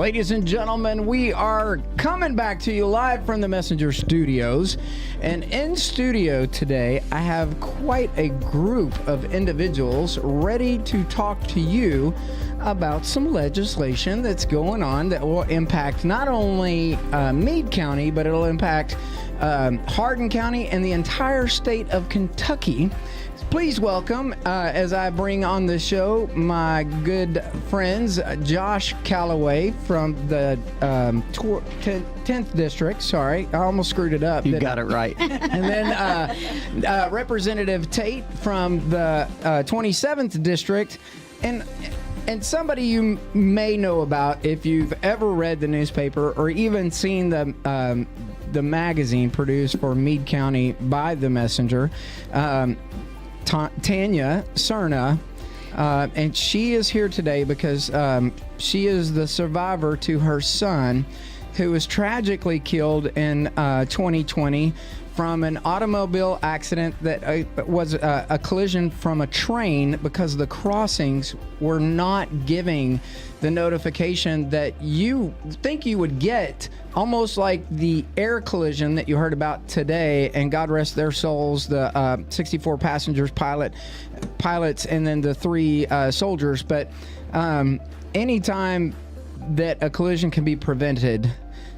Ladies and gentlemen, we are coming back to you live from the Messenger Studios. And in studio today, I have quite a group of individuals ready to talk to you about some legislation that's going on that will impact not only Meade County, but it'll impact Hardin County and the entire state of Kentucky. Please welcome, as I bring on the show, my good friends, Josh Calloway from the 10th District. Sorry, I almost screwed it up. You got it right. And then Representative Tate from the 27th District. And somebody you may know about if you've ever read the newspaper or even seen the magazine produced for Meade County by the Messenger, Tanya Serna, and she is here today because she is the survivor to her son, who was tragically killed in 2020 from an automobile accident that was a collision from a train because the crossings were not giving the notification that you think you would get, almost like the air collision that you heard about today, and God rest their souls, the 64 passengers, pilots, and then the 3 soldiers. But anytime that a collision can be prevented,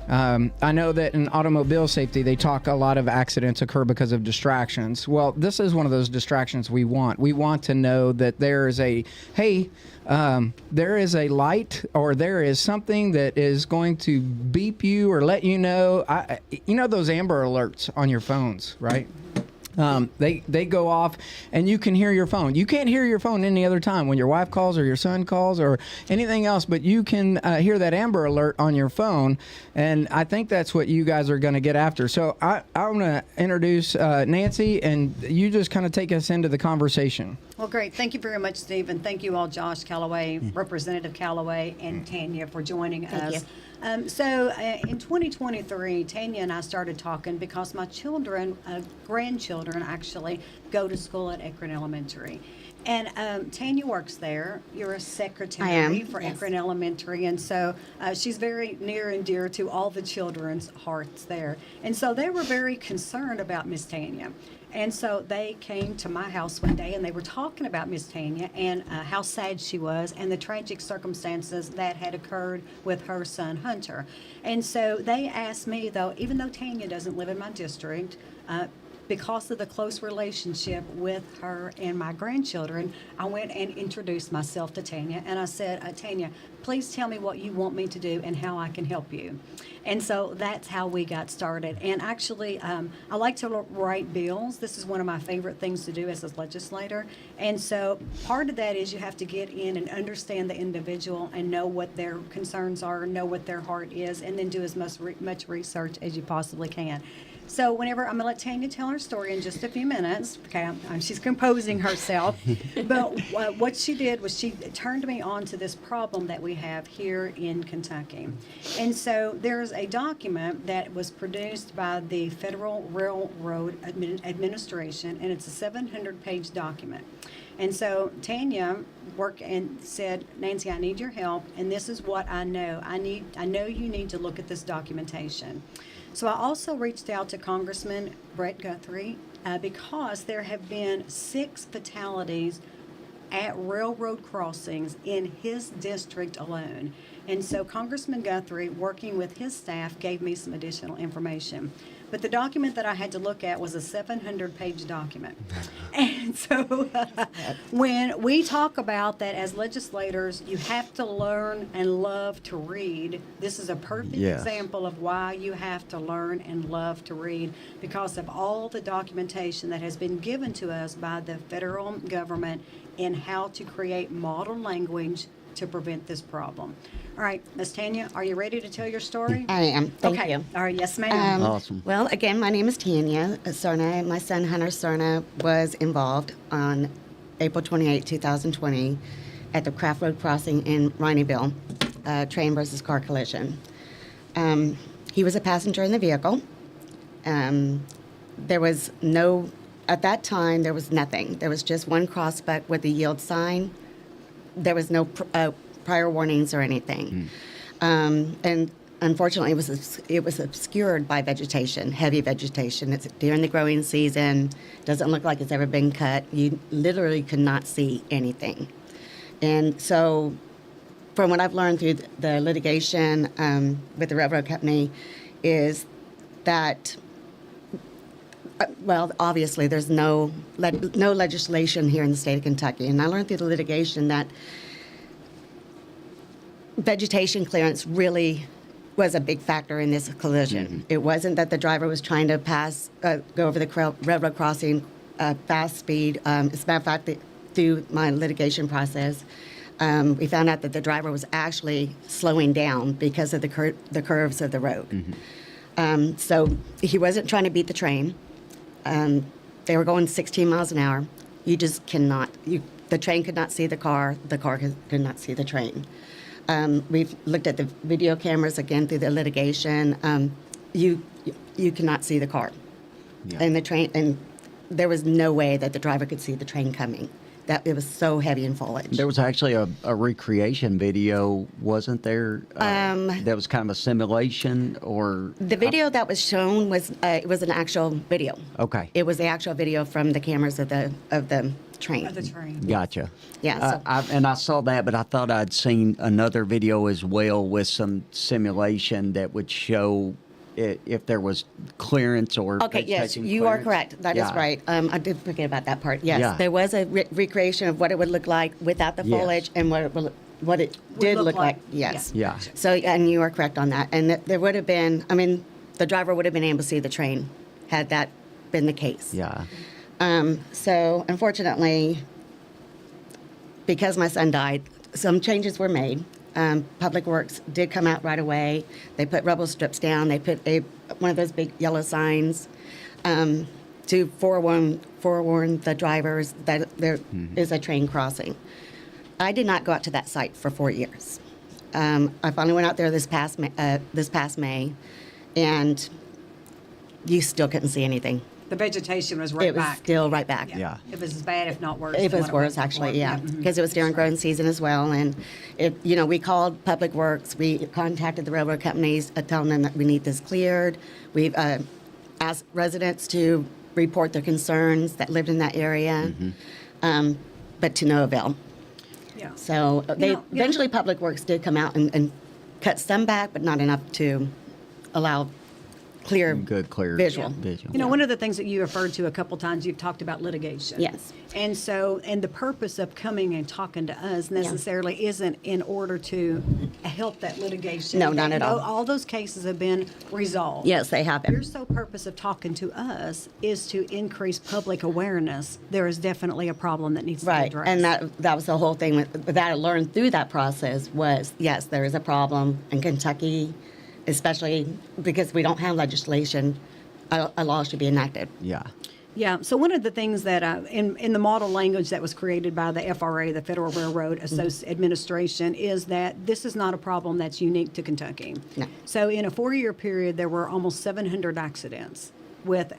I know that in automobile safety, they talk a lot of accidents occur because of distractions. Well, this is one of those distractions we want. We want to know that there is there is a light, or there is something that is going to beep you or let you know. You know those Amber Alerts on your phones, right? They go off and you can hear your phone. You can't hear your phone any other time when your wife calls or your son calls or anything else, but you can hear that Amber Alert on your phone, and I think that's what you guys are going to get after. So I'm going to introduce Nancy, and you just kind of take us into the conversation. Well, great. Thank you very much, Steve, and thank you all, Josh Calloway, Representative Calloway, and Tanya for joining us. So in 2023, Tanya and I started talking because my children, grandchildren actually, go to school at Akron Elementary. And Tanya works there. You're a secretary for Akron Elementary. And so she's very near and dear to all the children's hearts there. And so they were very concerned about Miss Tanya. And so they came to my house one day and they were talking about Miss Tanya and how sad she was and the tragic circumstances that had occurred with her son, Hunter. And so they asked me, though, even though Tanya doesn't live in my district, because of the close relationship with her and my grandchildren, I went and introduced myself to Tanya. And I said, Tanya, please tell me what you want me to do and how I can help you. And so that's how we got started. And actually, I like to write bills. This is one of my favorite things to do as a legislator. And so part of that is you have to get in and understand the individual and know what their concerns are, know what their heart is, and then do as much research as you possibly can. So whenever, I'm going to let Tanya tell her story in just a few minutes. Okay, she's composing herself. But what she did was she turned me on to this problem that we have here in Kentucky. And so there's a document that was produced by the Federal Railroad Administration, and it's a 700-page document. And so Tanya worked and said, Nancy, I need your help, and this is what I know. I know you need to look at this documentation. So I also reached out to Congressman Brett Guthrie because there have been 6 fatalities at railroad crossings in his district alone. And so Congressman Guthrie, working with his staff, gave me some additional information. But the document that I had to look at was a 700-page document. And so when we talk about that as legislators, you have to learn and love to read. This is a perfect example of why you have to learn and love to read, because of all the documentation that has been given to us by the federal government in how to create model language to prevent this problem. All right, Ms. Tanya, are you ready to tell your story? I am. Thank you. All right, yes, ma'am. Awesome. Well, again, my name is Tanya Serna. My son, Hunter Serna, was involved on April 28, 2020 at the Craft Road crossing in Rineyville, train versus car collision. He was a passenger in the vehicle. There was no, at that time, there was nothing. There was just one crossbuck with a yield sign. There was no prior warnings or anything. And unfortunately, it was obscured by vegetation, heavy vegetation. It's during the growing season. Doesn't look like it's ever been cut. You literally could not see anything. And so, from what I've learned through the litigation with the railroad company, is that well, obviously, there's no legislation here in the state of Kentucky, and I learned through the litigation that vegetation clearance really was a big factor in this collision. Mm-hmm. It wasn't that the driver was trying to go over the railroad crossing fast speed. As a matter of fact, through my litigation process, we found out that the driver was actually slowing down because of the curves of the road. Mm-hmm. So he wasn't trying to beat the train. They were going 16 miles an hour. You just cannot. The train could not see the car. The car could not see the train. We've looked at the video cameras again through the litigation. You cannot see the car, and the train, and there was no way that the driver could see the train coming. That it was so heavy in foliage. There was actually a recreation video, wasn't there? That was kind of a simulation, or the video that was shown was it was an actual video. Okay, it was the actual video from the cameras of the train. Of the train. Gotcha. Yeah. So. I saw that, but I thought I'd seen another video as well with some simulation that would show if there was clearance or okay, yes, you clearance. are correct. That is right. I did forget about that part. Yes, there was a recreation of what it would look like without the foliage and what it did look like. Yes. Yeah. So, and you are correct on that. And there would have been, I mean, the driver would have been able to see the train had that been the case. Yeah. So, unfortunately, because my son died, some changes were made. Public Works did come out right away. They put rubble strips down. They put one of those big yellow signs to forewarn the drivers that there is a train crossing. I did not go out to that site for 4 years. I finally went out there this past May, and you still couldn't see anything. The vegetation was right back. It was still right back. Yeah. It was as bad, if not worse. It was worse, actually, yeah, because it was during growing season as well. And, we called Public Works. We contacted the railroad companies, telling them that we need this cleared. We've asked residents to report their concerns that lived in that area, but to no avail. Yeah. So eventually Public Works did come out and cut some back, but not enough to allow clear visual. One of the things that you referred to a couple times, you've talked about litigation. Yes. And the purpose of coming and talking to us necessarily isn't in order to help that litigation. No, not at all. All those cases have been resolved. Yes, they have been. Your sole purpose of talking to us is to increase public awareness. There is definitely a problem that needs to be addressed. And that was the whole thing that I learned through that process was, yes, there is a problem in Kentucky, especially because we don't have legislation. A law should be enacted. Yeah. Yeah. So one of the things that in the model language that was created by the FRA, the Federal Railroad Administration, is that this is not a problem that's unique to Kentucky. No. So in a 4-year period, there were almost 700 accidents with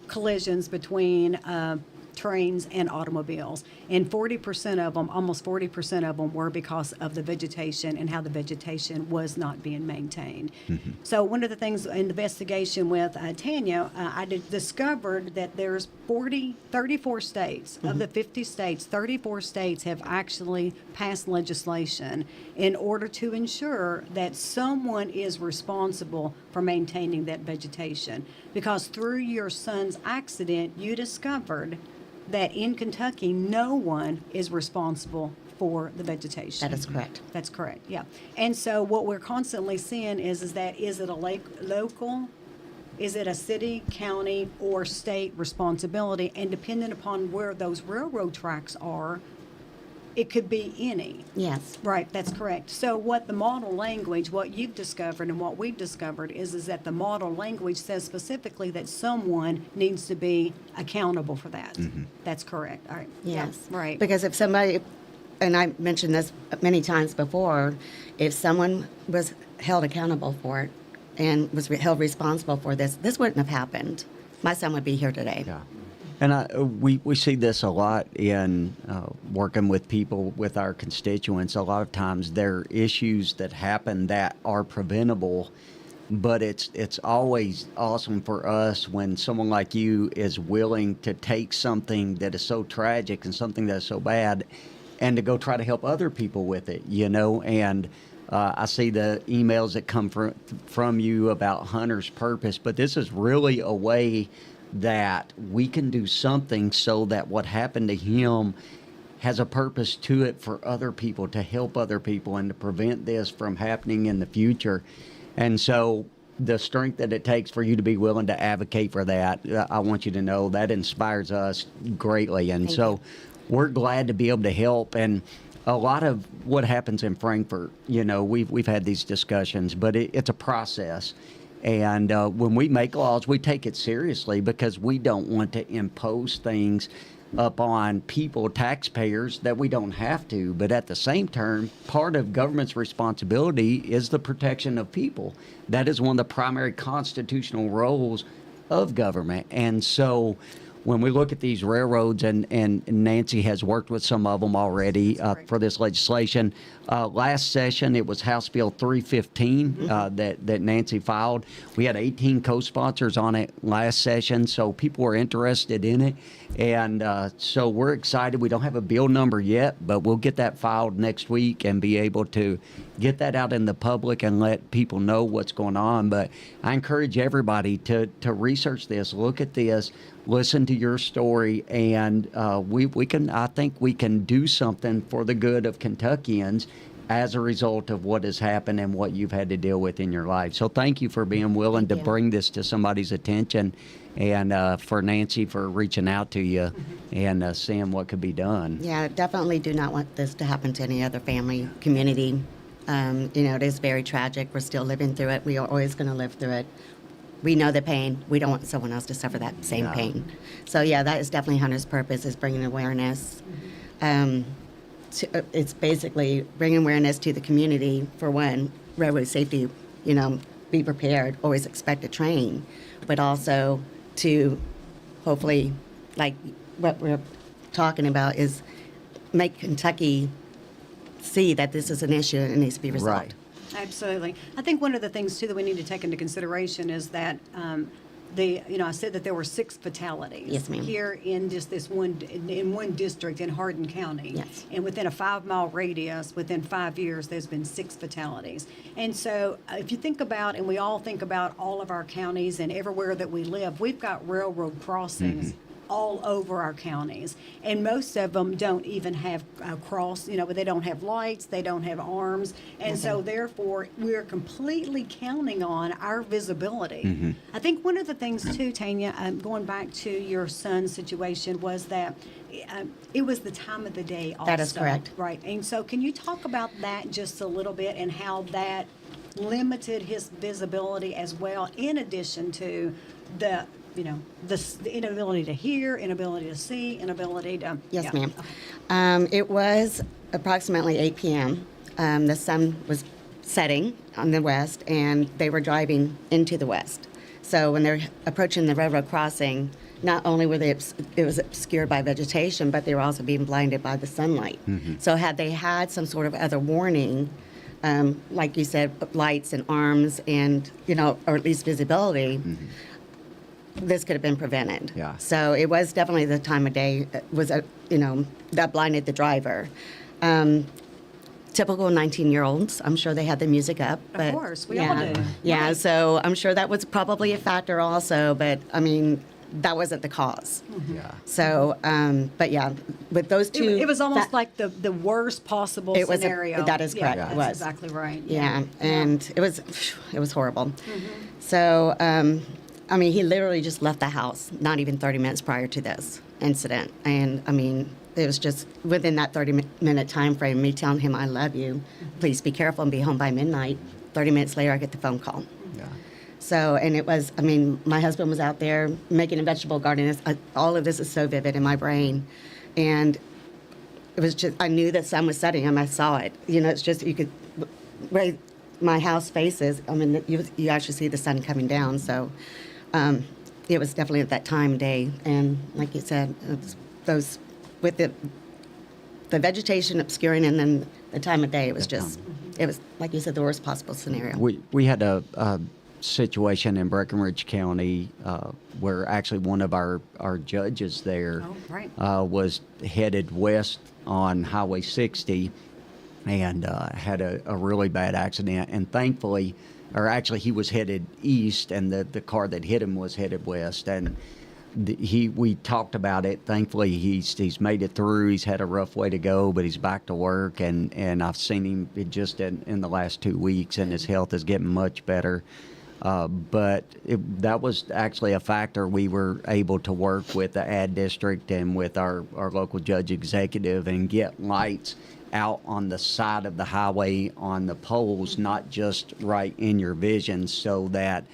collisions between trains and automobiles, and 40% of them, almost 40% of them, were because of the vegetation and how the vegetation was not being maintained. Mm-hmm. So one of the things in the investigation with Tanya, I discovered that there's 34 states of the 50 states, 34 states have actually passed legislation in order to ensure that someone is responsible for maintaining that vegetation. Because through your son's accident, you discovered that in Kentucky, no one is responsible for the vegetation. That is correct. That's correct, yeah. And so what we're constantly seeing is it a local, is it a city, county, or state responsibility? And depending upon where those railroad tracks are, it could be any. Yes. Right, that's correct. So what the model language, what you've discovered and what we've discovered is that the model language says specifically that someone needs to be accountable for that. Mm-hmm. That's correct. All right. Yes. Yeah, right. Because if somebody, and I mentioned this many times before, if someone was held accountable for it and was held responsible for this wouldn't have happened. My son would be here today. Yeah. And we see this a lot in working with people, with our constituents. A lot of times there are issues that happen that are preventable, but it's always awesome for us when someone like you is willing to take something that is so tragic and something that is so bad and to go try to help other people with it, you know. And I see the emails that come from you about Hunter's purpose, but this is really a way that we can do something so that what happened to him has a purpose to it for other people, to help other people and to prevent this from happening in the future. And so the strength that it takes for you to be willing to advocate for that, I want you to know that inspires us greatly. And so we're glad to be able to help. And a lot of what happens in Frankfort, you know, we've had these discussions, but it's a process. And when we make laws, we take it seriously because we don't want to impose things upon people, taxpayers, that we don't have to. But at the same time, part of government's responsibility is the protection of people. That is one of the primary constitutional roles of government. And so when we look at these railroads, and Nancy has worked with some of them already for this legislation. Last session, it was House Bill 315 that Nancy filed. We had 18 co-sponsors on it last session, so people were interested in it. And so we're excited. We don't have a bill number yet, but we'll get that filed next week and be able to get that out in the public and let people know what's going on. But I encourage everybody to research this, look at this, listen to your story, and I think we can do something for the good of Kentuckians as a result of what has happened and what you've had to deal with in your life. So thank you for being willing to bring this to somebody's attention, and for Nancy for reaching out to you and seeing what could be done. Yeah, definitely do not want this to happen to any other family, community. You know, it is very tragic. We're still living through it. We are always going to live through it. We know the pain. We don't want someone else to suffer that same pain. So yeah, that is definitely Hunter's purpose, is bringing awareness. It's basically bringing awareness to the community, for one, railroad safety, you know, be prepared, always expect to train, but also to hopefully, like what we're talking about, is make Kentucky see that this is an issue and it needs to be resolved. Right. Absolutely. I think one of the things, too, that we need to take into consideration is that I said that there were 6 fatalities. Yes, ma'am. Here in just this one district in Hardin County. Yes. And within a 5-mile radius, within 5 years, there's been 6 fatalities. And so if you think about, and we all think about all of our counties and everywhere that we live, we've got railroad crossings all over our counties, and most of them don't even have a cross, you know, but they don't have lights, they don't have arms, and so therefore we're completely counting on our visibility. I think one of the things too, Tanya, going back to your son's situation, was that it was the time of the day also. That is correct. Right, and so can you talk about that just a little bit, and how that limited his visibility as well, in addition to the inability to hear, inability to see, inability to... Yes, ma'am. It was approximately 8 p.m. The sun was setting on the west, and they were driving into the west. So when they're approaching the railroad crossing, not only were it was obscured by vegetation, but they were also being blinded by the sunlight. So had they had some sort of other warning, like you said, lights and arms and, you know, or at least visibility, this could have been prevented. Yeah. So it was definitely the time of day that blinded the driver. Typical 19-year-olds, I'm sure they had the music up. But, Of course, we all do. Yeah, Right. so I'm sure that was probably a factor also, but I mean, that wasn't the cause. Yeah. So, but yeah, with those two. It was almost like the worst possible It was scenario. that is correct. Yeah, It that's was. exactly right. Yeah, and it was horrible. So, I mean, he literally just left the house not even 30 minutes prior to this incident. And, I mean, it was just within that 30-minute time frame, me telling him, I love you, please be careful and be home by midnight. 30 minutes later, I get the phone call. Yeah. So, and it was, I mean, my husband was out there making a vegetable garden. All of this is so vivid in my brain. And it was just, I knew the sun was setting and I saw it. You know, it's just, you could, where my house faces, I mean, you actually see the sun coming down. So, it was definitely at that time of day. And like you said, it's those with the vegetation obscuring and then the time of day, it was just, it was, like you said, the worst possible scenario. We had a situation in Breckenridge County where actually one of our judges there was headed west on Highway 60 and had a really bad accident. And thankfully, or actually he was headed east and the car that hit him was headed west. And we talked about it. Thankfully, he's made it through. He's had a rough way to go, but he's back to work. And I've seen him just in the last 2 weeks, and his health is getting much better. But that was actually a factor. We were able to work with the ad district and with our local judge executive and get lights out on the side of the highway on the poles, not just right in your vision, so that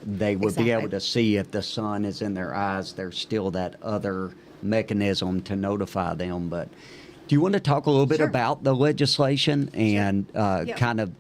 they would be able to see if the sun is in their eyes. There's still that other mechanism to notify them. But do you want to talk a little bit about the legislation and kind of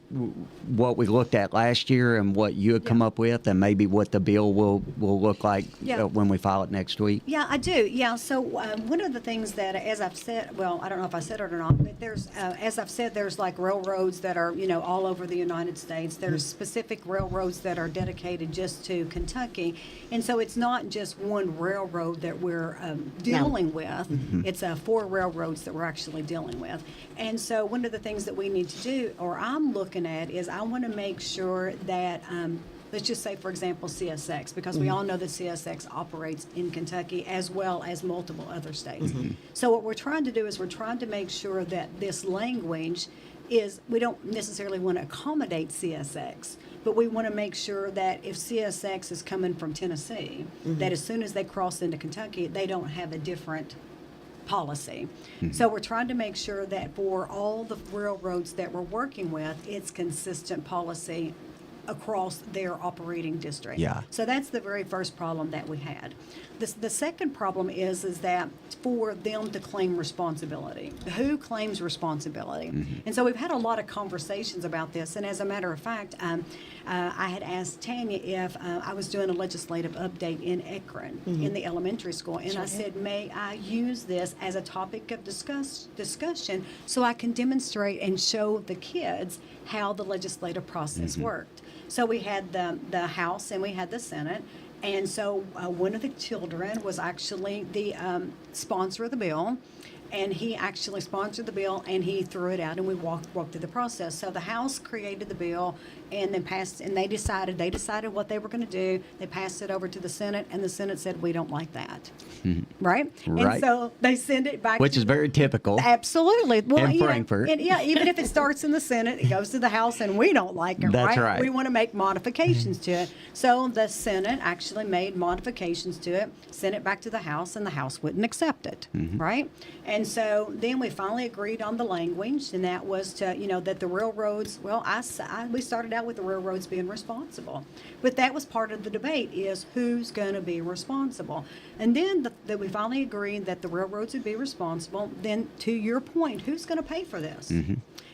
what we looked at last year and what you had come up with, and maybe what the bill will look like when we file it next week? Yeah, I do. Yeah, so one of the things that, as I've said, well, I don't know if I said it or not, but there's, as I've said, there's like railroads that are, all over the United States. There's specific railroads that are dedicated just to Kentucky. And so it's not just one railroad that we're dealing with. It's 4 railroads that we're actually dealing with. And so one of the things that we need to do, or I'm looking at, is I want to make sure that, let's just say, for example, CSX, because we all know that CSX operates in Kentucky as well as multiple other states. So what we're trying to do is we're trying to make sure that this language is, we don't necessarily want to accommodate CSX, but we want to make sure that if CSX is coming from Tennessee, that as soon as they cross into Kentucky, they don't have a different policy. So we're trying to make sure that for all the railroads that we're working with, it's consistent policy across their operating district. Yeah. So that's the very first problem that we had. The second problem is that for them to claim responsibility. Who claims responsibility? And so we've had a lot of conversations about this, and as a matter of fact, I had asked Tanya if I was doing a legislative update in Akron in the elementary school, and I said, may I use this as a topic of discussion so I can demonstrate and show the kids how the legislative process worked. So we had the House and we had the Senate. And so one of the children was actually the sponsor of the bill, and he actually sponsored the bill, and he threw it out, and we walked through the process. So the House created the bill, and then passed, and they decided what they were going to do. They passed it over to the Senate, and the Senate said, we don't like that. Right? And so they send it back. Which is very typical. Absolutely. Well, in Frankfurt. Even if it starts in the Senate, it goes to the House, and we don't like it, That's right. We want to make modifications to it. So the Senate actually made modifications to it, sent it back to the House, and the House wouldn't accept it, right? And so then we finally agreed on the language, and that was to, that the railroads, we started out with the railroads being responsible. But that was part of the debate, is who's going to be responsible. And then that we finally agreed that the railroads would be responsible. Then, to your point, who's going to pay for this?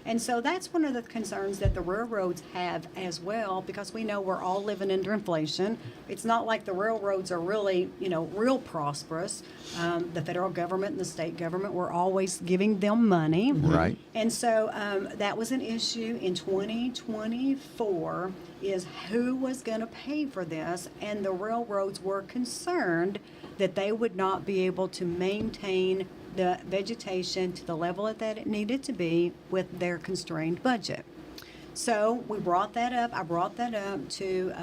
And so that's one of the concerns that the railroads have as well, because we know we're all living under inflation. It's not like the railroads are really, real prosperous. The federal government and the state government were always giving them money. Right. And so that was an issue in 2024, is who was going to pay for this, and the railroads were concerned that they would not be able to maintain the vegetation to the level that it needed to be with their constrained budget. So we brought that up. I brought that up to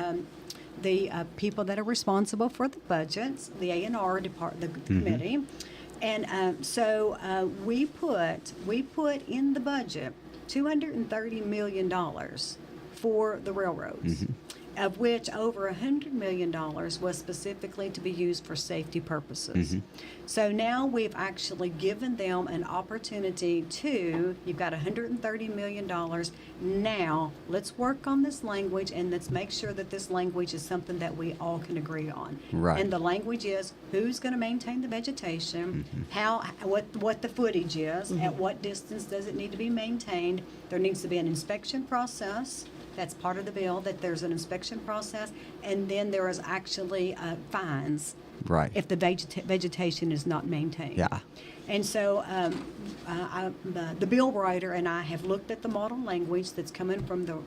the people that are responsible for the budgets, the A&R department, the committee, and so we put in the budget $230 million for the railroads. Of which over $100 million was specifically to be used for safety purposes. So now we've actually given them an opportunity to, you've got $130 million. Now let's work on this language, and let's make sure that this language is something that we all can agree on. Right. And the language is who's going to maintain the vegetation, what the footage is, at what distance does it need to be maintained. There needs to be an inspection process. That's part of the bill, that there's an inspection process, and then there is actually fines Right. if the vegetation is not maintained. Yeah. And so the bill writer and I have looked at the model language that's coming from the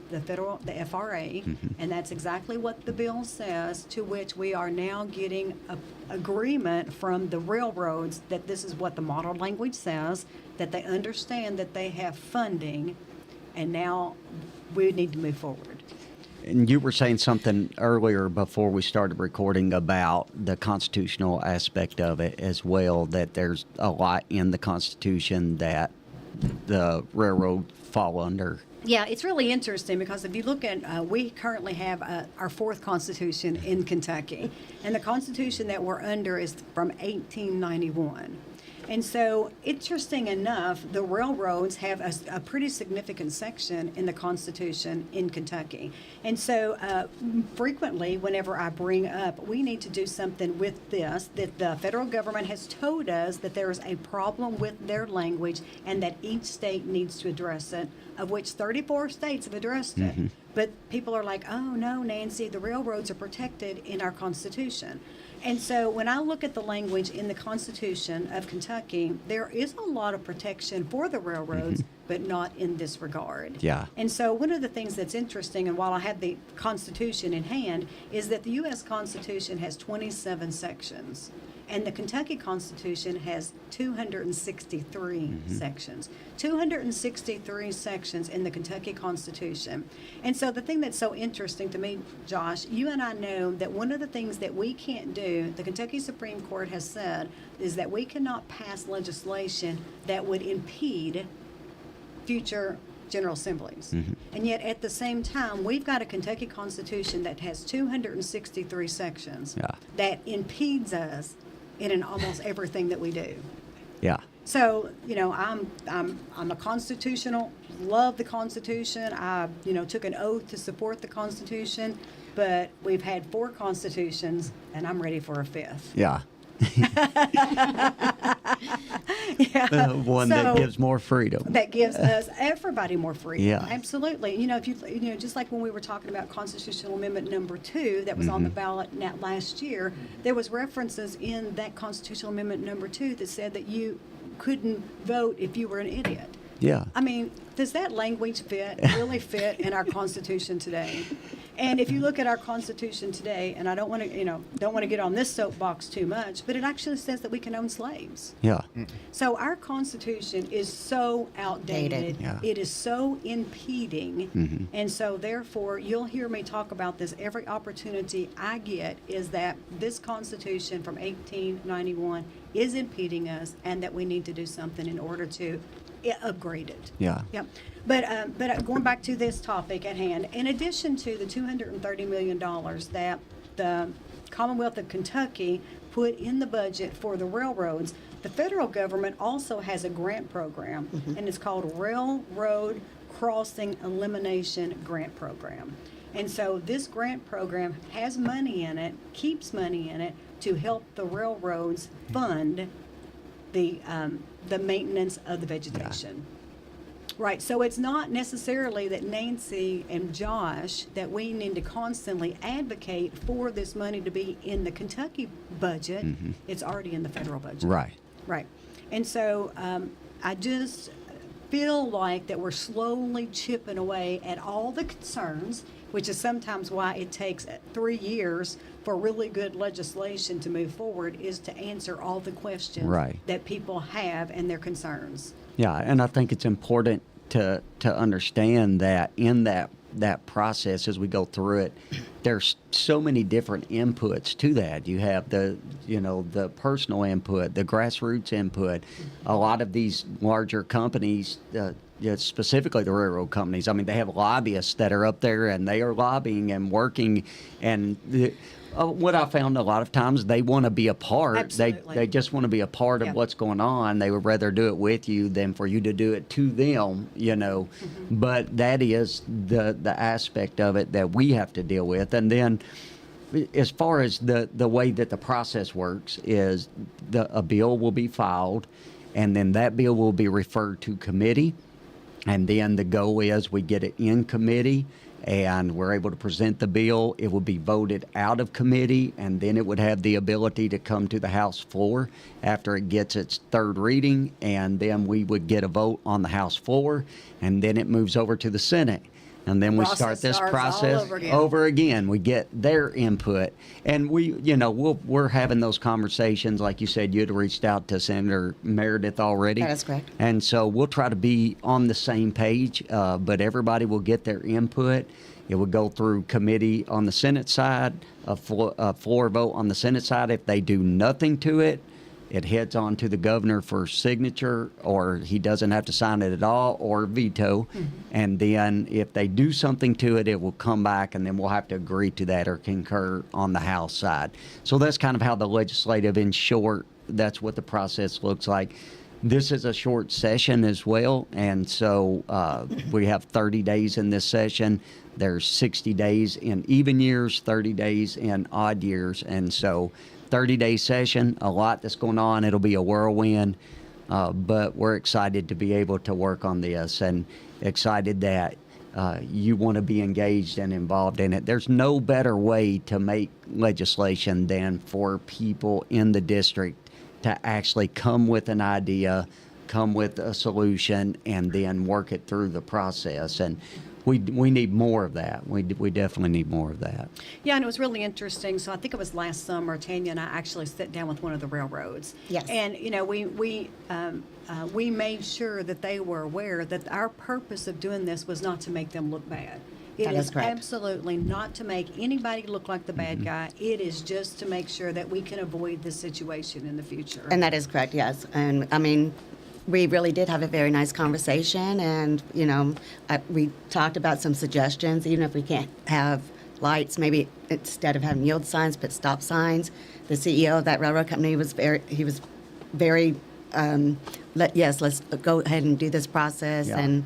FRA, and that's exactly what the bill says, to which we are now getting agreement from the railroads that this is what the model language says, that they understand that they have funding, and now we need to move forward. And you were saying something earlier before we started recording about the constitutional aspect of it as well, that there's a lot in the Constitution that the railroad fall under. Yeah, it's really interesting because if you look at, we currently have our fourth Constitution in Kentucky, and the Constitution that we're under is from 1891. And so, interesting enough, the railroads have a pretty significant section in the Constitution in Kentucky. And so, frequently, whenever I bring up, we need to do something with this, that the federal government has told us that there is a problem with their language and that each state needs to address it, of which 34 states have addressed it. But people are like, oh, no, Nancy, the railroads are protected in our Constitution. And so when I look at the language in the Constitution of Kentucky, there is a lot of protection for the railroads, but not in this regard. Yeah. And so one of the things that's interesting, and while I have the Constitution in hand, is that the U.S. Constitution has 27 sections. And the Kentucky Constitution has 263 sections. 263 sections in the Kentucky Constitution. And so the thing that's so interesting to me, Josh, you and I know that one of the things that we can't do, the Kentucky Supreme Court has said, is that we cannot pass legislation that would impede future General Assemblies. And yet at the same time, we've got a Kentucky Constitution that has 263 sections that impedes us in almost everything that we do. Yeah. So, you know, I'm a constitutional, love the Constitution. I, took an oath to support the Constitution, but we've had 4 constitutions, and I'm ready for a 5th. Yeah. One So, that gives more freedom. that gives us everybody more freedom. Yeah. Absolutely. If just like when we were talking about Constitutional Amendment number 2 that was on the ballot last year, there was references in that Constitutional Amendment number 2 that said that you couldn't vote if you were an idiot. Yeah. I mean, does that language really fit in our Constitution today? And if you look at our Constitution today, and I don't want to get on this soapbox too much, but it actually says that we can own slaves. Yeah. So our Constitution is so outdated. Yeah. It is so impeding. And so therefore, you'll hear me talk about this every opportunity I get, is that this Constitution from 1891 is impeding us, and that we need to do something in order to upgrade it. Yeah. Yep. But going back to this topic at hand, in addition to the $230 million that the Commonwealth of Kentucky put in the budget for the railroads, the federal government also has a grant program, and it's called Railroad Crossing Elimination Grant Program. And so this grant program has money in it, keeps money in it, to help the railroads fund the maintenance of the vegetation. Right, so it's not necessarily that Nancy and Josh, that we need to constantly advocate for this money to be in the Kentucky budget. It's already in the federal budget. Right. Right. And so I just feel like that we're slowly chipping away at all the concerns, which is sometimes why it takes 3 years for really good legislation to move forward, is to answer all the questions that people have and their concerns. Yeah, and I think it's important to understand that in that process, as we go through it, there's so many different inputs to that. You have the personal input, the grassroots input. A lot of these larger companies, specifically the railroad companies, I mean, they have lobbyists that are up there, and they are lobbying and working. And what I found a lot of times, they want to be a part. Absolutely. They just want to be a part of what's going on. They would rather do it with you than for you to do it to them, But that is the aspect of it that we have to deal with. And then as far as the way that the process works is a bill will be filed, and then that bill will be referred to committee. And then the goal is we get it in committee, and we're able to present the bill. It would be voted out of committee, and then it would have the ability to come to the House floor after it gets its third reading, and then we would get a vote on the House floor, and then it moves over to the Senate. And then we start this process over again. We get their input, and we're having those conversations. Like you said, you'd reached out to Senator Meredith already. That is correct. And so we'll try to be on the same page, but everybody will get their input. It would go through committee on the Senate side, a floor vote on the Senate side. If they do nothing to it, it heads on to the governor for signature, or he doesn't have to sign it at all, or veto. Mm-hmm. And then if they do something to it, it will come back, and then we'll have to agree to that or concur on the House side. So that's kind of how the legislative, in short, that's what the process looks like. This is a short session as well, and so we have 30 days in this session. There's 60 days in even years, 30 days in odd years, and so 30-day session, a lot that's going on. It'll be a whirlwind, but we're excited to be able to work on this, and excited that you want to be engaged and involved in it. There's no better way to make legislation than for people in the district to actually come with an idea, come with a solution, and then work it through the process. And we need more of that. We definitely need more of that. Yeah, and it was really interesting. So I think it was last summer, Tanya and I actually sat down with one of the railroads. Yes. And we made sure that they were aware that our purpose of doing this was not to make them look bad. It That is correct. Absolutely not to make anybody look like the bad guy. It is just to make sure that we can avoid this situation in the future. And that is correct, yes. And I mean, we really did have a very nice conversation, and we talked about some suggestions. Even if we can't have lights, maybe instead of having yield signs, put stop signs. The CEO of that railroad company was very let's go ahead and do this process. Yeah. And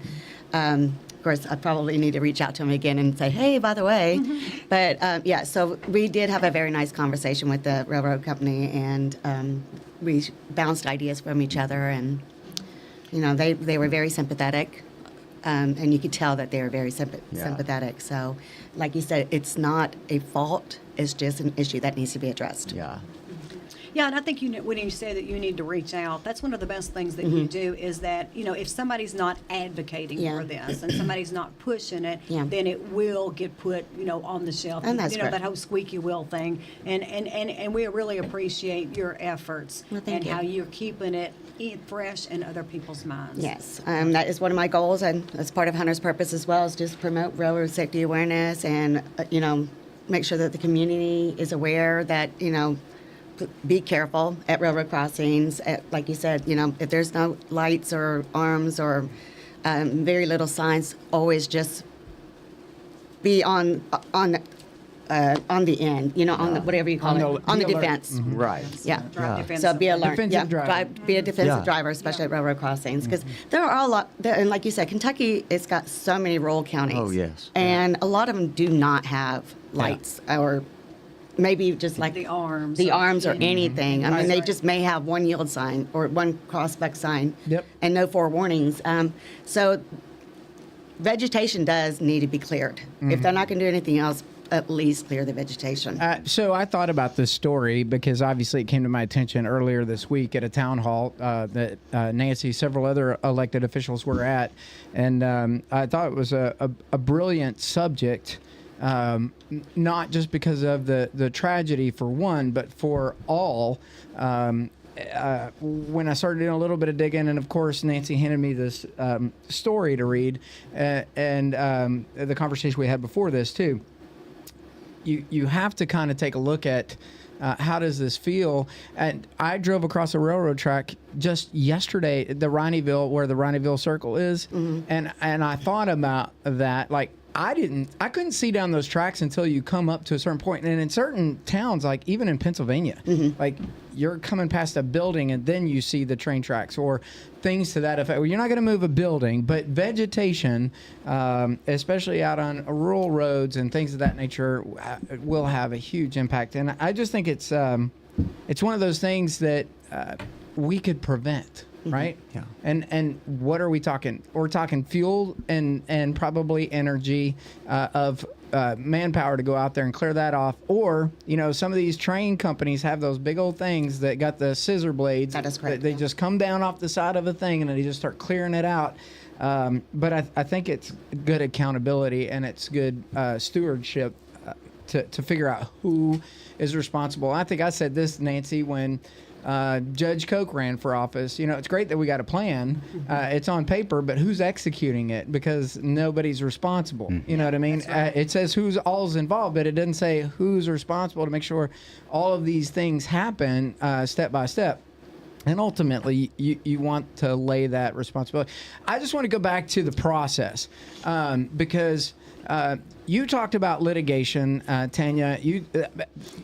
of course, I probably need to reach out to him again and say, hey, by the way. Mm-hmm. But so we did have a very nice conversation with the railroad company, and we bounced ideas from each other, and they were very sympathetic, and you could tell that they were very sympathetic. So, like you said, it's not a fault; it's just an issue that needs to be addressed. Yeah. Yeah, and I think when you say that you need to reach out, that's one of the best things that you do is that, if somebody's not advocating for this and somebody's not pushing it, then it will get put, on the shelf. And that's that whole squeaky wheel thing. And we really appreciate your efforts and how you're keeping it fresh in other people's minds. Yes, that is one of my goals, and as part of Hunter's purpose as well, is just promote railroad safety awareness and, make sure that the community is aware that, be careful at railroad crossings. Like you said, if there's no lights or arms or very little signs, always just be on the end, on the, whatever you call it, on the defense. Mm-hmm. Right. Yeah. Defensive. So be alert. Defensive driver. Be a defensive driver, especially at railroad crossings, because there are a lot. And like you said, Kentucky, it's got so many rural counties. Oh, yes. And a lot of them do not have lights or maybe just like the arms or anything. I mean, they just may have one yield sign or one crossbuck sign and no forewarnings. So vegetation does need to be cleared. If they're not going to do anything else, at least clear the vegetation. So I thought about this story because obviously it came to my attention earlier this week at a town hall that Nancy, several other elected officials were at, and I thought it was a brilliant subject. Not just because of the tragedy for one, but for all. When I started doing a little bit of digging, and of course Nancy handed me this story to read, and the conversation we had before this too. You have to kind of take a look at how does this feel? And I drove across a railroad track just yesterday, the Rineyville, where the Rineyville Circle is, and I thought about that, like. I couldn't see down those tracks until you come up to a certain point. And in certain towns, like even in Pennsylvania, like you're coming past a building and then you see the train tracks or things to that effect. Well, you're not going to move a building, but vegetation, especially out on rural roads and things of that nature, will have a huge impact. And I just think it's one of those things that we could prevent. right? Yeah. And what are we talking? We're talking fuel and probably energy of manpower to go out there and clear that off. Or, some of these train companies have those big old things that got the scissor blades. That is correct, They yeah. just come down off the side of a thing and they just start clearing it out. But I think it's good accountability and it's good stewardship to figure out who is responsible. I think I said this, Nancy, when Judge Koch ran for office. It's great that we got a plan. It's on paper, but who's executing it? Because nobody's responsible. You know what I mean? That's right. It says who's all's involved, but it doesn't say who's responsible to make sure all of these things happen step by step. And ultimately, you want to lay that responsibility. I just want to go back to the process because you talked about litigation, Tanya.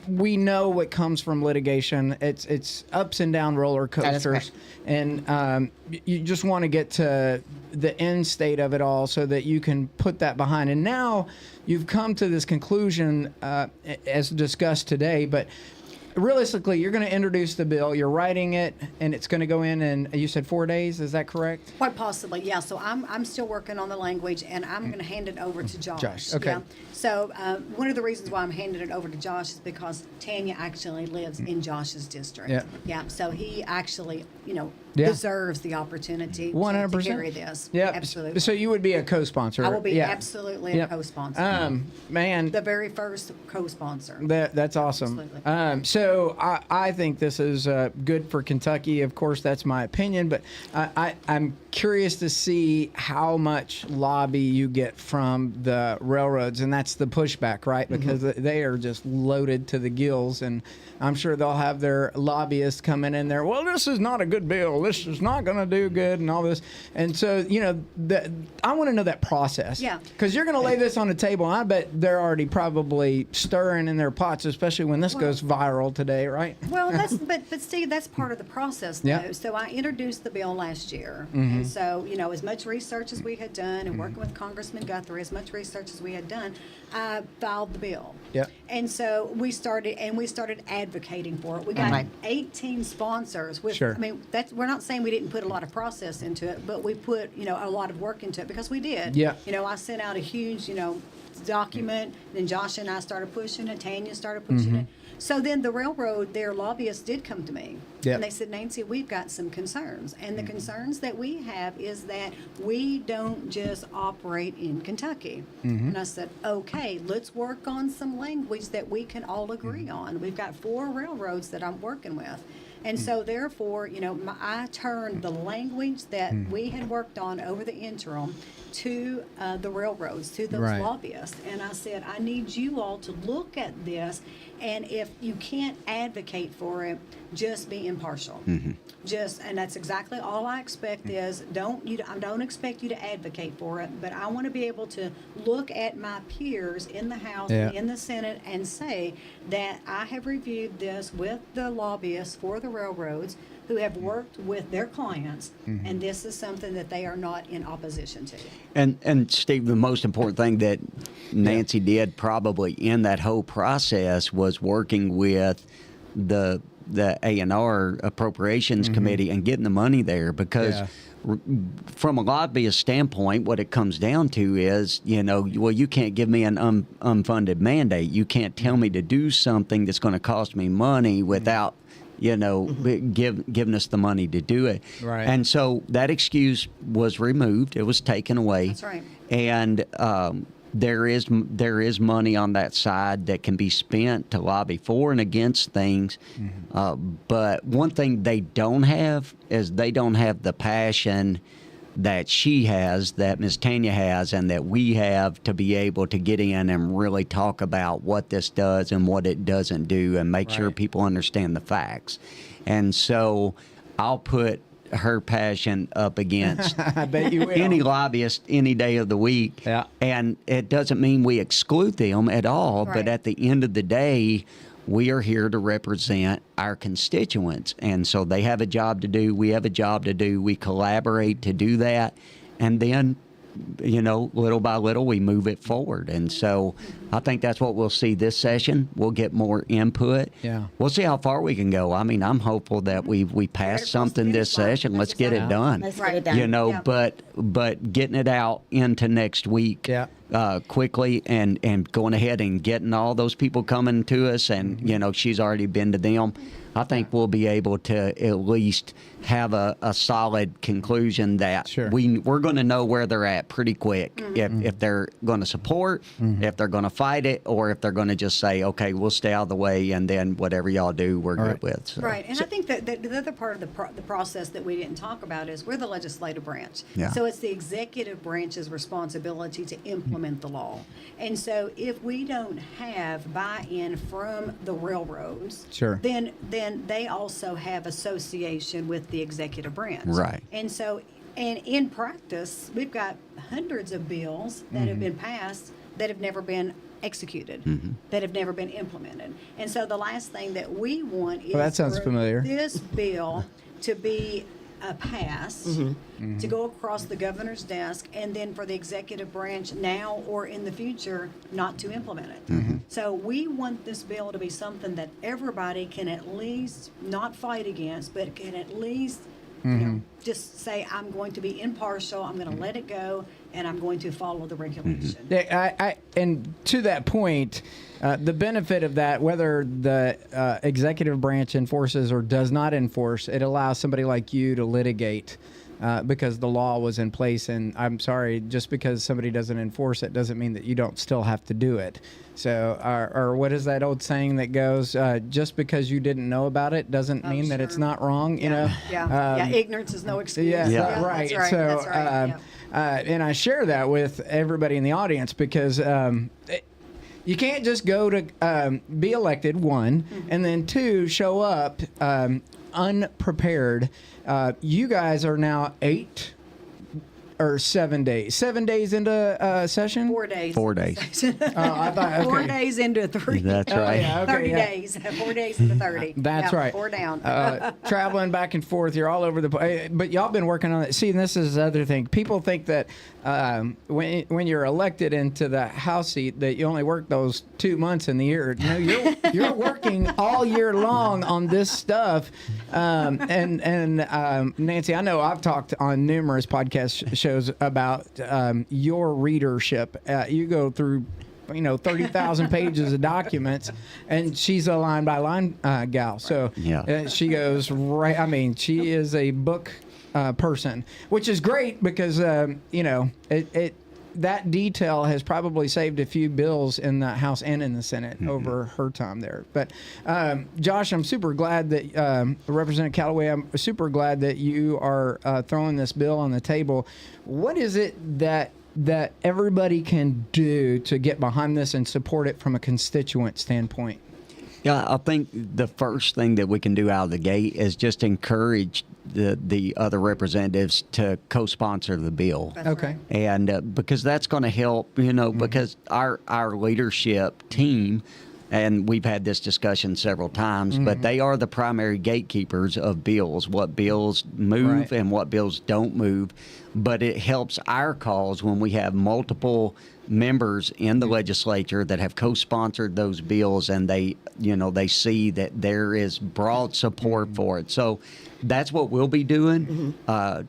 We know what comes from litigation. It's ups and down roller coasters, correct. and you just want to get to the end state of it all so that you can put that behind. And now you've come to this conclusion as discussed today, but realistically, you're going to introduce the bill. You're writing it, and it's going to go in you said 4 days. Is that correct? Quite possibly, yeah. So I'm still working on the language, and I'm going to hand it over to Josh. Josh, okay. Yeah. So one of the reasons why I'm handing it over to Josh is because Tanya actually lives in Josh's district. Yeah. Yeah. So he actually, Yeah. deserves the opportunity to 100%. carry this. Yeah. Absolutely. So you would be a co-sponsor. I will be Yeah. absolutely Yep. a co-sponsor. Man, The very first co-sponsor. that's awesome. Absolutely. So I think this is good for Kentucky. Of course, that's my opinion, but I'm curious to see how much lobby you get from the railroads, and that's the pushback, right? Because they are just loaded to the gills, and I'm sure they'll have their lobbyists coming in there. Well, this is not a good bill. This is not going to do good, and all this. And so, I want to know that process. Yeah. Because you're going to lay this on the table. I bet they're already probably stirring in their pots, especially when this goes viral today, right? Well, but Steve, that's part of the process, though. Yeah. So I introduced the bill last year, and so as much research as we had done, and working with Congressman Guthrie, as much research as we had done, I filed the bill. Yep. And so we started advocating for it. We got Right. 18 sponsors. With, Sure. I mean, we're not saying we didn't put a lot of process into it, but we put a lot of work into it because we did. Yeah. I sent out a huge document. Then Josh and I started pushing it. Tanya started pushing it. So then the railroad, their lobbyists did come to me. Yeah. And they said, Nancy, we've got some concerns. And the concerns that we have is that we don't just operate in Kentucky. And I said, okay, let's work on some language that we can all agree on. We've got 4 railroads that I'm working with. And so therefore, I turned the language that we had worked on over the interim to the railroads, to those Right. lobbyists. And I said, I need you all to look at this, and if you can't advocate for it, just be impartial. And that's exactly all I expect is I don't expect you to advocate for it, but I want to be able to look at my peers in the House and in the Senate and say that I have reviewed this with the lobbyists for the railroads who have worked with their clients, and this is something that they are not in opposition to. And Steve, the most important thing that Nancy did probably in that whole process was working with the A&R Appropriations Committee and getting the money there because from a lobbyist standpoint, what it comes down to is, well, you can't give me an unfunded mandate. You can't tell me to do something that's going to cost me money without giving us the money to do it. Right. And so that excuse was removed. It was taken away. That's right. And there is money on that side that can be spent to lobby for and against things. But one thing they don't have is they don't have the passion that she has, that Ms. Tanya has, and that we have to be able to get in and really talk about what this does and what it doesn't do and make sure people understand the facts. And so I'll put her passion up against I bet you will. any lobbyist any day of the week. Yeah. And it doesn't mean we exclude them at all, Right. but at the end of the day, we are here to represent our constituents. And so they have a job to do. We have a job to do. We collaborate to do that. And then little by little, we move it forward. And so I think that's what we'll see this session. We'll get more input. Yeah. We'll see how far we can go. I mean, I'm hopeful that we pass something this session. Let's get it done. Let's get it done. Yeah. But getting it out into next week Yeah. quickly and going ahead and getting all those people coming to us, and she's already been to them. I think we'll be able to at least have a solid conclusion that Sure. we're going to know where they're at pretty quick. If they're going to support, if they're going to fight it, or if they're going to just say, okay, we'll stay out of the way, and then whatever y'all do, we're good right. with. So. Right, and I think that the other part of the process that we didn't talk about is we're the legislative branch. Yeah. So it's the executive branch's responsibility to implement the law. And so if we don't have buy-in from the railroads, Sure. then they also have association with the executive branch. Right. And so, and in practice, we've got hundreds of bills that have been passed that have never been executed, that have never been implemented. And so the last thing that we want is that sounds for familiar. this bill to be passed, to go across the governor's desk, and then for the executive branch now or in the future not to implement it. So we want this bill to be something that everybody can at least not fight against, but can at least just say, I'm going to be impartial, I'm going to let it go, and I'm going to follow the regulation. Yeah, and to that point, the benefit of that, whether the executive branch enforces or does not enforce, it allows somebody like you to litigate because the law was in place. And I'm sorry, just because somebody doesn't enforce it doesn't mean that you don't still have to do it. So, or what is that old saying that goes, just because you didn't know about it doesn't mean that it's sure. not wrong, you know? Yeah, ignorance is no excuse. Yeah, right. That's right. So, That's right. and I share that with everybody in the audience because you can't just go to be elected, one, and then two, show up unprepared. You guys are now 8 or 7 days. 7 days into session? 4 days. 4 days. I thought, okay. 4 days into 3. That's right. yeah, okay, 30 yeah. days. 4 days into 30. That's Yeah, right. 4 down. Traveling back and forth, you're all over the place. But y'all been working on it. See, and this is the other thing. People think that when you're elected into the House seat, that you only work those 2 months in the year. No, you're working all year long on this stuff. And Nancy, I know I've talked on numerous podcast shows about your readership. You go through 30,000 pages of documents, and she's a line by line gal. So Yeah. she goes right. I mean, she is a book person, which is great because that detail has probably saved a few bills in the House and in the Senate over her time there. But Josh, I'm super glad that Representative Calloway, I'm super glad that you are throwing this bill on the table. What is it that everybody can do to get behind this and support it from a constituent standpoint? Yeah, I think the first thing that we can do out of the gate is just encourage the other representatives to co-sponsor the bill. That's Okay. right. And because that's going to help, because our leadership team, and we've had this discussion several times, but they are the primary gatekeepers of bills, what bills move Right. and what bills don't move. But it helps our cause when we have multiple members in the legislature that have co-sponsored those bills, and they see that there is broad support for it. So that's what we'll be doing.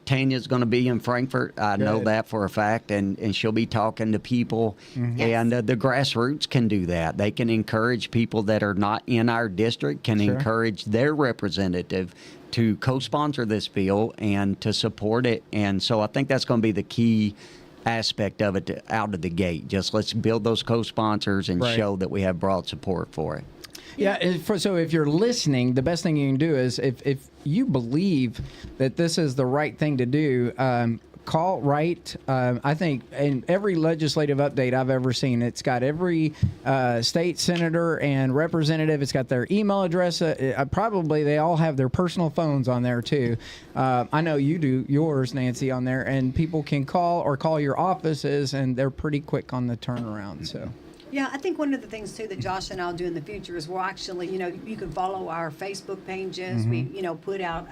Tanya's going to be in Frankfurt. I know Good. that for a fact, and she'll be talking to people. And the grassroots can do that. They can encourage people that are not in our district, can Sure. encourage their representative to co-sponsor this bill and to support it. And so I think that's going to be the key aspect of it out of the gate. Just let's build those co-sponsors and Right. show that we have broad support for it. Yeah. So if you're listening, the best thing you can do is if you believe that this is the right thing to do, call, write. I think in every legislative update I've ever seen, it's got every state senator and representative. It's got their email address. Probably they all have their personal phones on there too. I know you do yours, Nancy, on there, and people can call or call your offices, and they're pretty quick on the turnaround. So. Yeah, I think one of the things too that Josh and I'll do in the future is we'll actually, you can follow our Facebook pages. We, put out,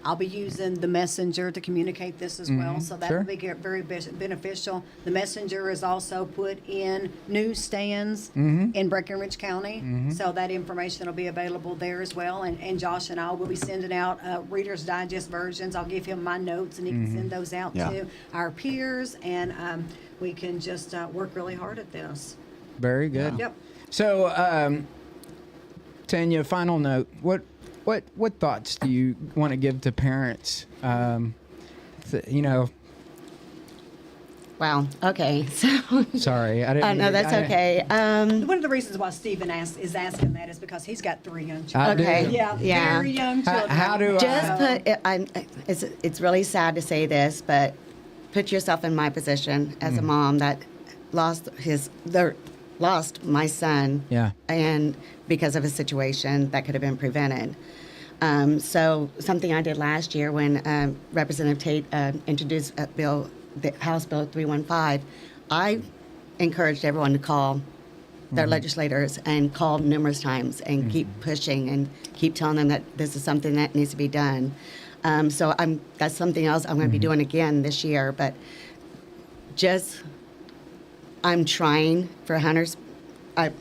I'll be using the Messenger to communicate this as well. So that Sure. will be very beneficial. The Messenger is also put in newsstands in Breckenridge County. So that information will be available there as well. And Josh and I will be sending out Reader's Digest versions. I'll give him my notes and he can send those out Yeah. to our peers. And we can just work really hard at this. Very good. Yep. So, Tanya, final note. What thoughts do you want to give to parents? Wow. Okay. So, Sorry, I didn't. no, that's okay. One of the reasons why Stephen is asking that is because he's got 3 young children. I do. Okay. Yeah, Yeah. very young children. How do I- Just it's really sad to say this, but put yourself in my position as a mom that lost my son. Yeah. And because of a situation that could have been prevented. So something I did last year when Representative Tate introduced the House Bill 315, I encouraged everyone to call their legislators and call numerous times and keep pushing and keep telling them that this is something that needs to be done. So that's something else I'm going to be doing again this year. But I'm trying for Hunter's.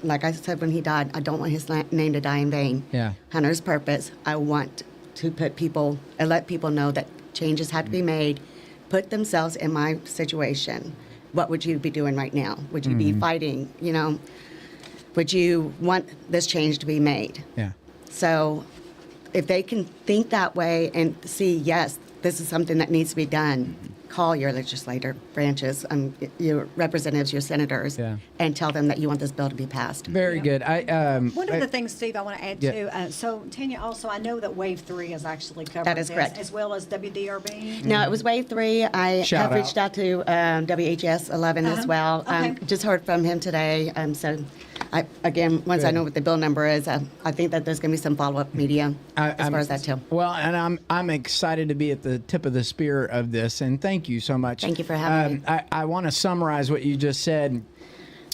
Like I said when he died, I don't want his name to die in vain. Yeah. Hunter's purpose. I want to let people know that changes have to be made. Put themselves in my situation. What would you be doing right now? Would you be fighting? Would you want this change to be made? Yeah. So if they can think that way and see, yes, this is something that needs to be done, call your legislator branches, your representatives, your senators, Yeah. and tell them that you want this bill to be passed. Very good. One of the things, Steve, I want to add Yeah. too. So Tanya, also, I know that Wave 3 has actually covered That is this, correct. as well as WDRB. No, it was Wave 3. I Shout have reached out to WHS 11 as well. Okay. Just heard from him today. So, once I Good. know what the bill number is, I think that there's going to be some follow-up media as far as that too. Well, and I'm excited to be at the tip of the spear of this, and thank you so much. Thank you for having me. I want to summarize what you just said.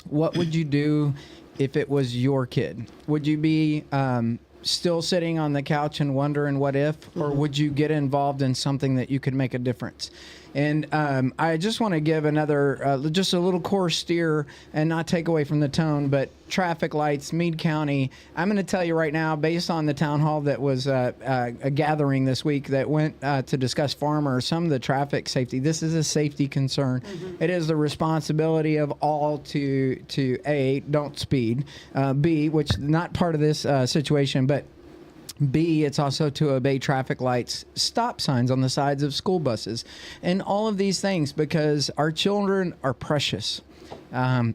What would you do if it was your kid? Would you be still sitting on the couch and wondering what if, or would you get involved in something that you could make a difference? And I just want to give another, just a little core steer and not take away from the tone, but traffic lights, Meade County. I'm going to tell you right now, based on the town hall that was a gathering this week that went to discuss farmers, some of the traffic safety, this is a safety concern. It is the responsibility of all to A, don't speed, B, which not part of this situation, but B, it's also to obey traffic lights, stop signs on the sides of school buses, and all of these things, because our children are precious.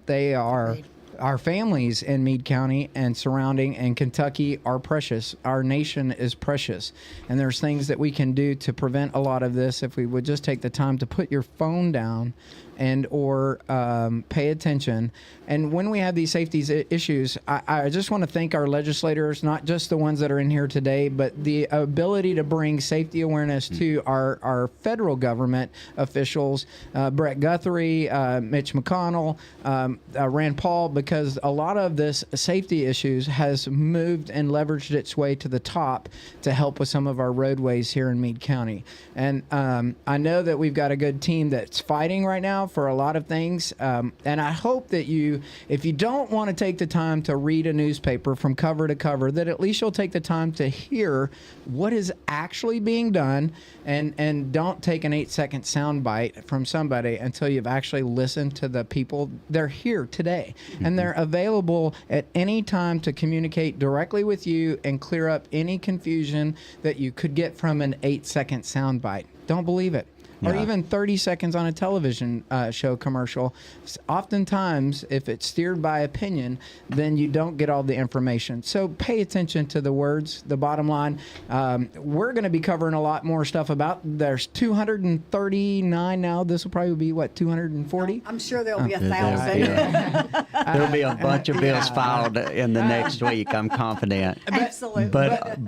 They are. Our families in Meade County and surrounding and Kentucky are precious. Our nation is precious. And there's things that we can do to prevent a lot of this if we would just take the time to put your phone down and or pay attention. And when we have these safety issues, I just want to thank our legislators, not just the ones that are in here today, but the ability to bring safety awareness to our federal government officials, Brett Guthrie, Mitch McConnell, Rand Paul, because a lot of this safety issues has moved and leveraged its way to the top to help with some of our roadways here in Meade County. And I know that we've got a good team that's fighting right now for a lot of things. And I hope that if you don't want to take the time to read a newspaper from cover to cover, that at least you'll take the time to hear what is actually being done, and don't take an 8-second soundbite from somebody until you've actually listened to the people. They're here today, and they're available at any time to communicate directly with you and clear up any confusion that you could get from an 8-second soundbite. Don't believe it. Or Yeah. even 30 seconds on a television show commercial. Oftentimes, if it's steered by opinion, then you don't get all the information. So pay attention to the words, the bottom line. We're going to be covering a lot more stuff about. There's 239 now. This will probably be, 240? I'm sure there'll be a Yeah. 1,000. There'll be a bunch of bills filed in the next week, I'm confident. Absolutely.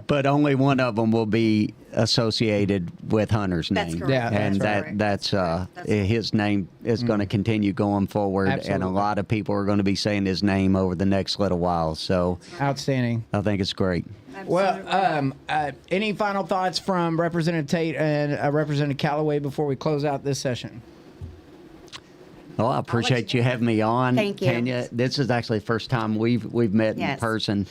But only one of them will be associated with Hunter's That's name. correct. Yeah. And and That's right. his name is going to continue going forward, and Absolutely. a lot of people are going to be saying his name over the next little while. So Outstanding. I think it's great. Absolutely. Well, any final thoughts from Representative Tate and Representative Calloway before we close out this session? Well, I appreciate you having me on, Thank you. Tanya. This is actually the first time we've met in Yes. person.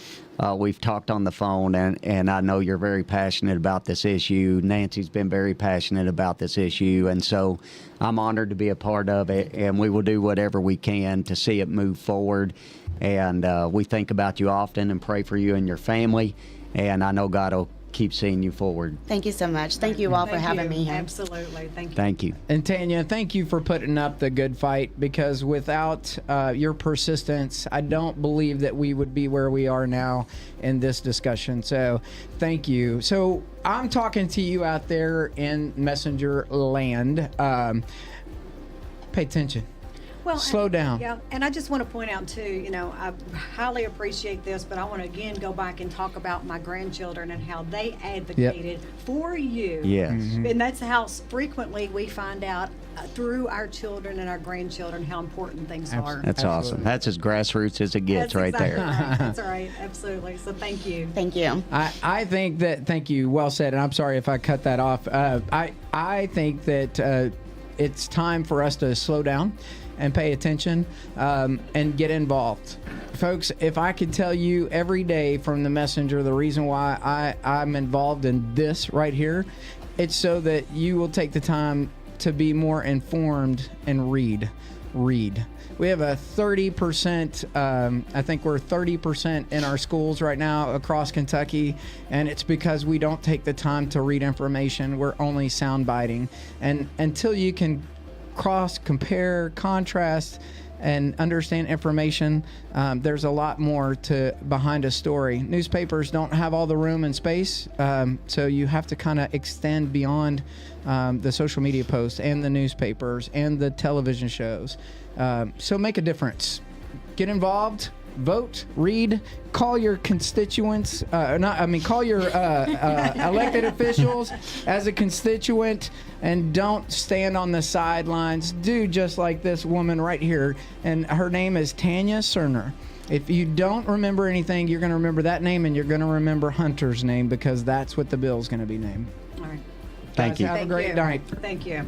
We've talked on the phone, and I know you're very passionate about this issue. Nancy's been very passionate about this issue, and so I'm honored to be a part of it, and we will do whatever we can to see it move forward. And we think about you often and pray for you and your family, and I know God will keep seeing you forward. Thank you so much. Thank you all for Thank having you. me here. Absolutely. Thank you. Thank you. And Tanya, thank you for putting up the good fight, because without your persistence, I don't believe that we would be where we are now in this discussion. So thank you. So I'm talking to you out there in Messenger land. Pay attention. Well, Slow down. Yeah, and I just want to point out too, I highly appreciate this, but I want to again go back and talk about my grandchildren and how they advocated for you. Yes. And that's how frequently we find out through our children and our grandchildren how important things are. That's Absolutely. awesome. That's as grassroots as it gets That's right exactly there. right. That's right. Absolutely. So thank you. Thank you. I think that, thank you, well said, and I'm sorry if I cut that off. I think that it's time for us to slow down and pay attention and get involved. Folks, if I could tell you every day from the Messenger the reason why I'm involved in this right here, it's so that you will take the time to be more informed and read. We have a 30%, I think we're 30% in our schools right now across Kentucky, and it's because we don't take the time to read information. We're only soundbiting. And until you can compare, contrast, and understand information, there's a lot more behind a story. Newspapers don't have all the room and space, so you have to kind of extend beyond the social media posts and the newspapers and the television shows. So make a difference. Get involved. Vote, read, call your constituents, call your elected officials as a constituent, and don't stand on the sidelines. Do just like this woman right here, and her name is Tanya Serna. If you don't remember anything, you're going to remember that name, and you're going to remember Hunter's name, because that's what the bill's going to be named. All right. Thank Guys, you. have a great night. Thank you.